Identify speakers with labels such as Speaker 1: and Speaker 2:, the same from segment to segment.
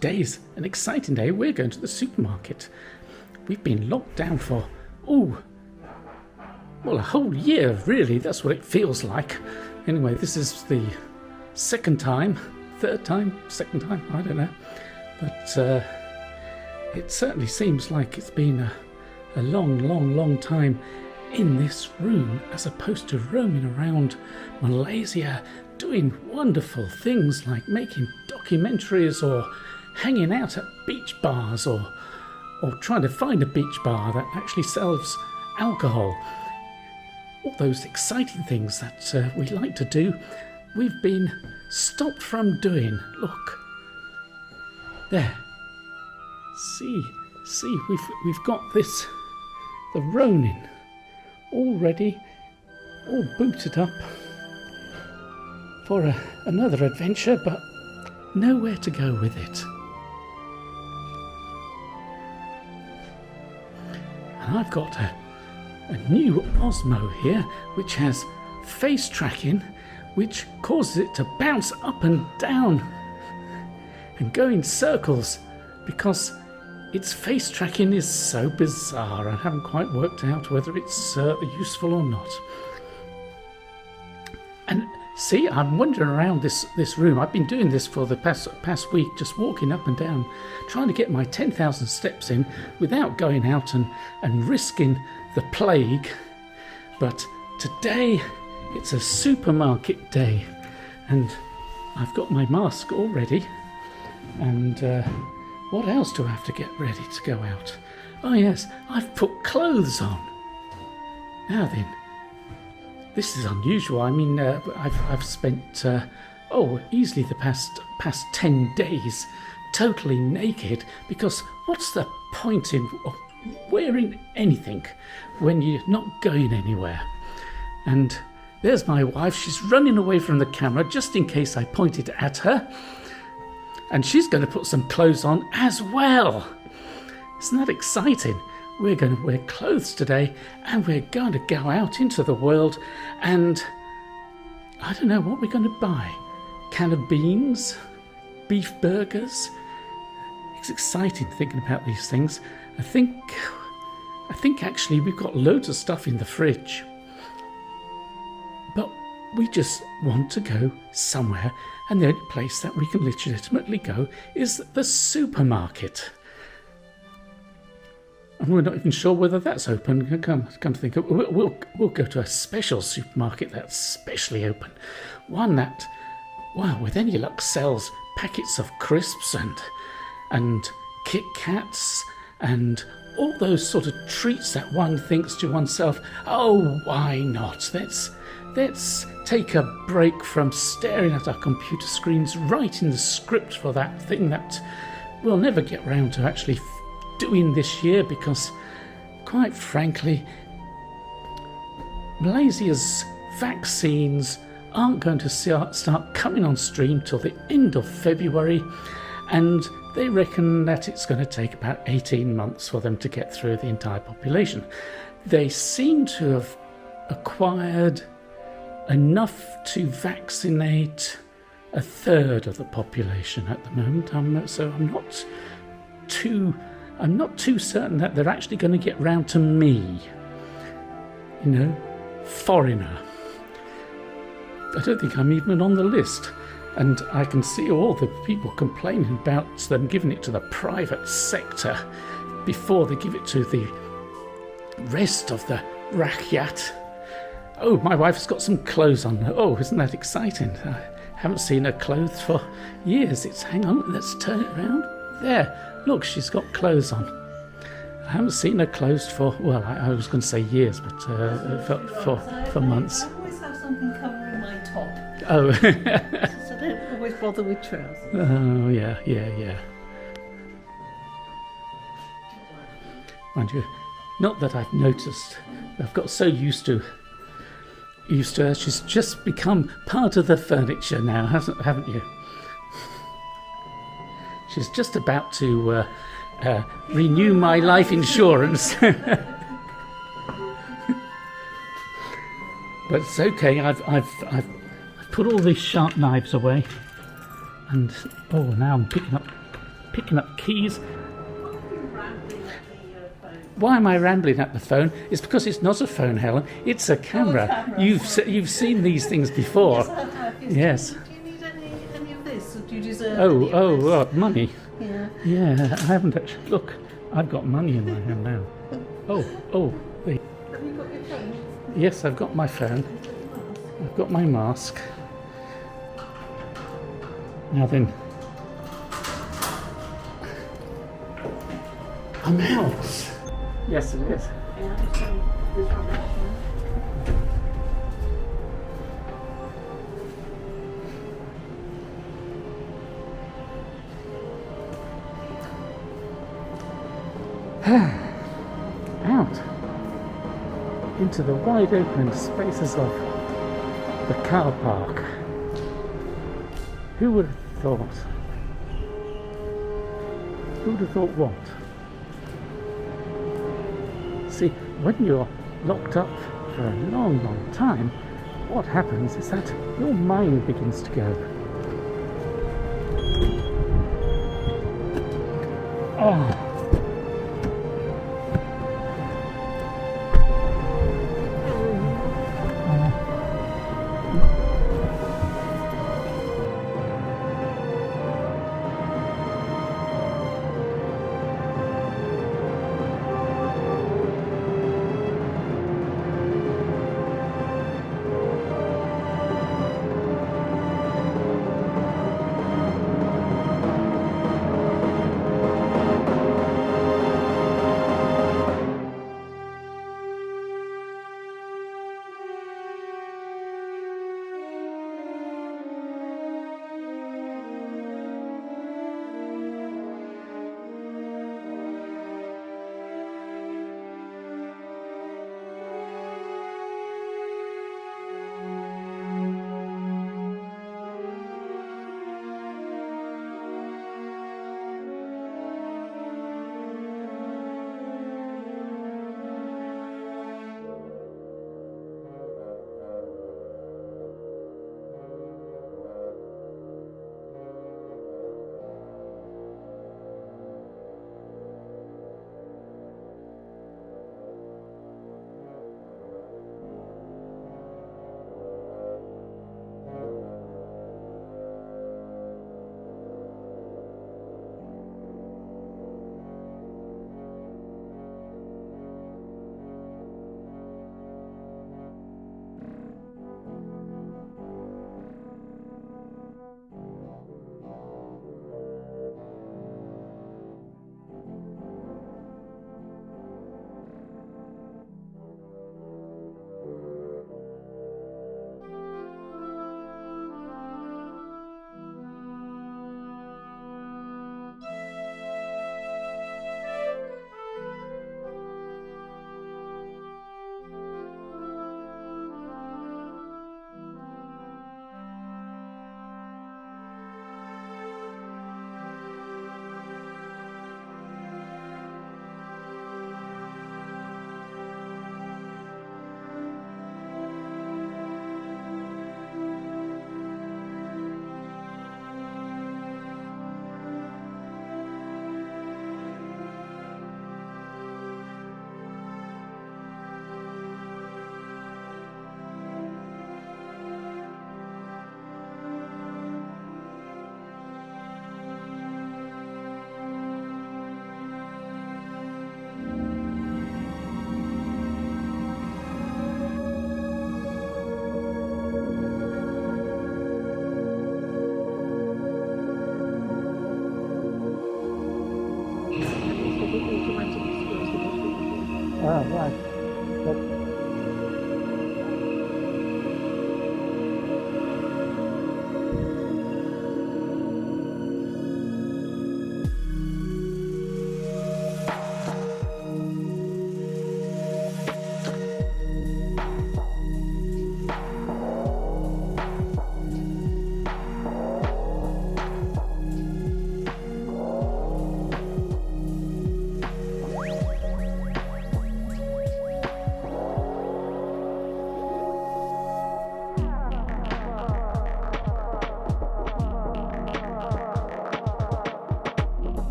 Speaker 1: today's an exciting day. We're going to the supermarket. We've been locked down for, a whole year, really. That's what it feels like. Anyway, this is the second time, I don't know. But it certainly seems like it's been a long time in this room, as opposed to roaming around Malaysia doing wonderful things like making documentaries or hanging out at beach bars or trying to find a beach bar that actually sells alcohol. All those exciting things that we like to do, we've been stopped from doing. Look, there. See, we've got the Ronin all ready, all booted up for another adventure, but nowhere to go with it. And I've got a new Osmo here, which has face tracking, which causes it to bounce up and down and go in circles, because its face tracking is so bizarre. I haven't quite worked out whether it's useful or not. And see, I'm wandering around this room. I've been doing this for the past week, just walking up and down, trying to get my 10,000 steps in without going out and risking the plague. But today, it's a supermarket day, and I've got my mask all ready. And what else do I have to get ready to go out? Oh yes, I've put clothes on. Now then, this is unusual. I mean, I've spent easily the past 10 days totally naked, because what's the point in wearing anything when you're not going anywhere? And there's my wife. She's running away from the camera just in case I pointed at her. And she's going to put some clothes on as well. Isn't that exciting? We're going to wear clothes today, and we're going to go out into the world, and I don't know what we're going to buy. Can of beans? Beef burgers? It's exciting thinking about these things. I think actually we've got loads of stuff in the fridge. But we just want to go somewhere, and the only place that we can legitimately go is the supermarket. And we're not even sure whether that's open. Come to think of it, we'll go to a special supermarket that's specially open. One that, with any luck, sells packets of crisps and Kit Kats and all those sort of treats that one thinks to oneself, oh, why not? Let's take a break from staring at our computer screens, writing the script for that thing that we'll never get round to actually doing this year, because, quite frankly, Malaysia's vaccines aren't going to start coming on stream till the end of February, and they reckon that it's going to take about 18 months for them to get through the entire population. They seem to have acquired enough to vaccinate a third of the population at the moment. So I'm not too certain that they're actually going to get round to me, foreigner. I don't think I'm even on the list, and I can see all the people complaining about them giving it to the private sector before they give it to the rest of the rakyat. Oh, my wife's got some clothes on. Oh, isn't that exciting? I haven't seen her clothes for years. Hang on, let's turn it around. There, look, she's got clothes on. I haven't seen her clothes for, I was going to say years, but for months.
Speaker 2: I always have something covering my top.
Speaker 1: Oh.
Speaker 2: So I don't always bother with trousers.
Speaker 1: Oh, yeah. Mind you, not that I've noticed. I've got so used to her. She's just become part of the furniture now, haven't you? She's just about to renew my life insurance. But it's okay. I've put all these sharp knives away, and now I'm picking up keys.
Speaker 2: Rambling at the phone.
Speaker 1: Why am I rambling at the phone? It's because it's not a phone, Helen. It's a camera.
Speaker 2: camera.
Speaker 1: You've seen these things before.
Speaker 2: Yes, I have.
Speaker 1: Yes.
Speaker 2: Do you need any of this, or do you deserve
Speaker 1: Oh,
Speaker 2: any of this?
Speaker 1: what, money?
Speaker 2: Yeah.
Speaker 1: Yeah, I haven't actually. Look, I've got money in my hand now. Oh, there.
Speaker 2: Have you got your phone?
Speaker 1: Yes, I've got my phone. I've got my mask. Now then, a mouse. Yes, it is.
Speaker 2: Yeah, so there's rubbish.
Speaker 1: Out into the wide open spaces of the car park. Who would have thought? Who would have thought what? See, when you're locked up for a long, long time, what happens is that your mind begins to go, oh,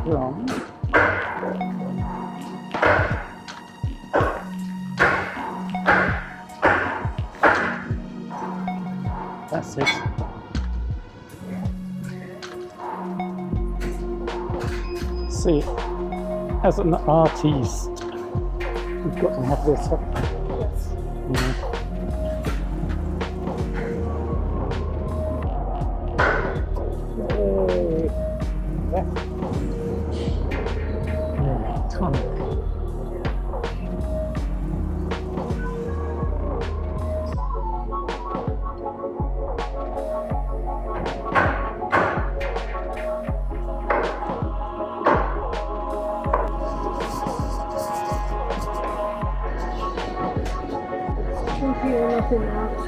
Speaker 1: wrong. That's it. See, as an artist, you've got to have this.
Speaker 2: Yes. Thank you, nothing else.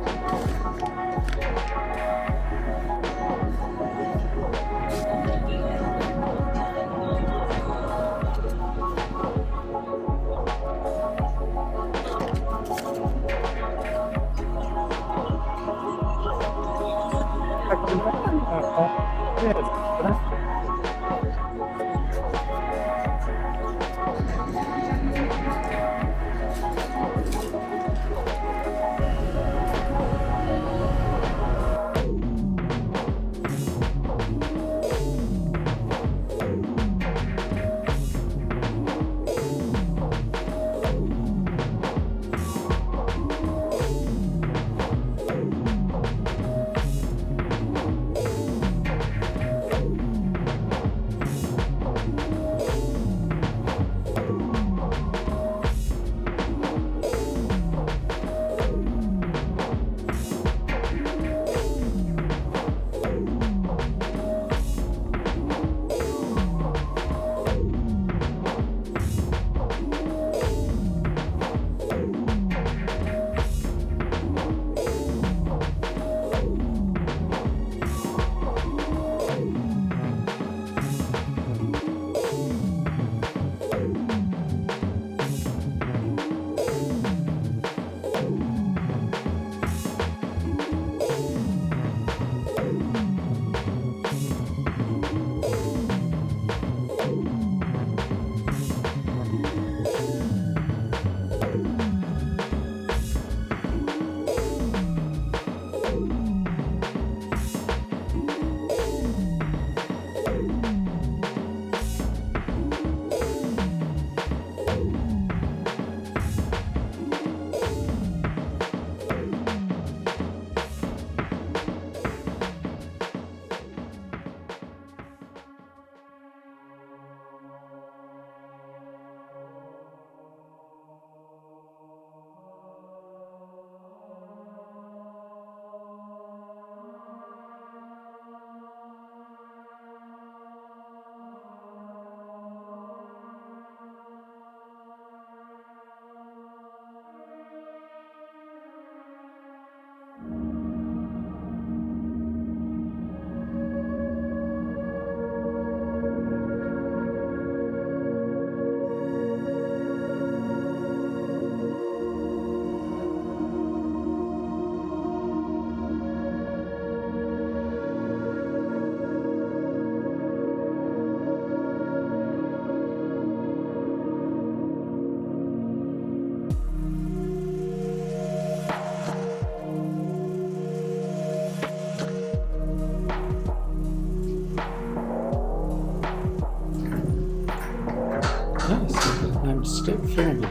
Speaker 1: I'm still filming.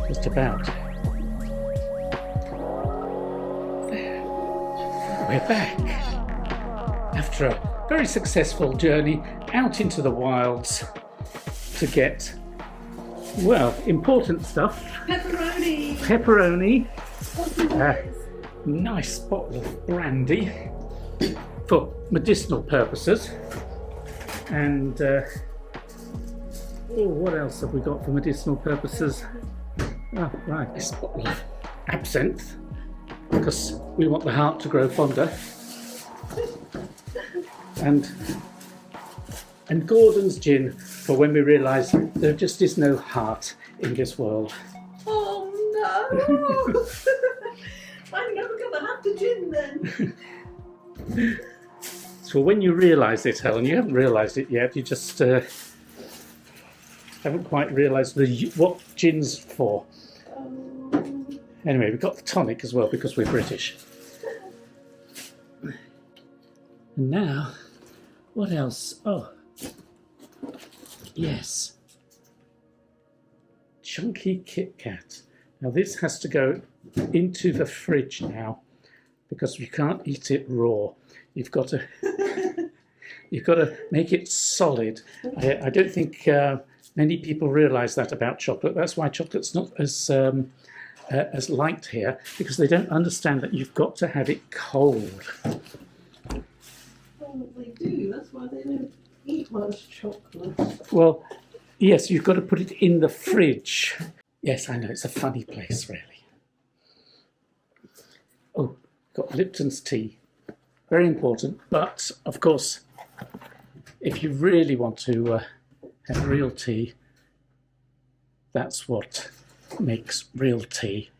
Speaker 1: Just about. We're back. After a very successful journey out into the wilds to get, well, important stuff.
Speaker 2: Pepperoni!
Speaker 1: Pepperoni.
Speaker 2: What's in this?
Speaker 1: Nice bottle of brandy for medicinal purposes. And what else have we got for medicinal purposes? Oh, right, this bottle of absinthe, because we want the heart to grow fonder. And Gordon's gin for when we realise there just is no heart in this world.
Speaker 2: Oh no! I'm never going to have the gin then.
Speaker 1: That's useful when you realise it, Helen. You haven't realised it yet. You just haven't quite realised what gin's for. Anyway, we've got the tonic as well because we're British. And now, what else? Oh, yes. Chunky Kit Kat. Now this has to go into the fridge now because you can't eat it raw. You've got to make it solid. I don't think many people realise that about chocolate. That's why chocolate's not as liked here, because they don't understand that you've got to have it cold.
Speaker 2: Well, they do. That's why they don't eat much chocolate.
Speaker 1: Well, yes, you've got to put it in the fridge. Yes, I know, it's a funny place, really. Oh, got Lipton's tea. Very important, but of course, if you really want to have real tea, that's what makes real tea.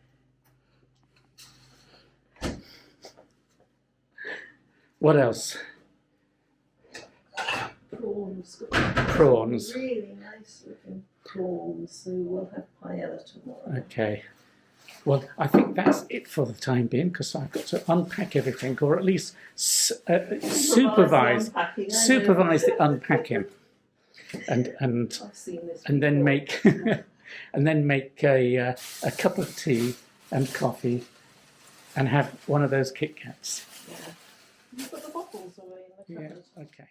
Speaker 1: What else?
Speaker 2: Prawns.
Speaker 1: Prawns.
Speaker 2: Really nice looking prawns. So we'll have paella tomorrow.
Speaker 1: Okay. Well, I think that's it for the time being, because I've got to unpack everything, or at least supervise the unpacking, and
Speaker 2: I've seen this
Speaker 1: then
Speaker 2: before.
Speaker 1: make a cup of tea and coffee, and have one of those Kit Kats.
Speaker 2: Yeah. You put the bottles away in the cupboard.
Speaker 1: Yeah. Okay.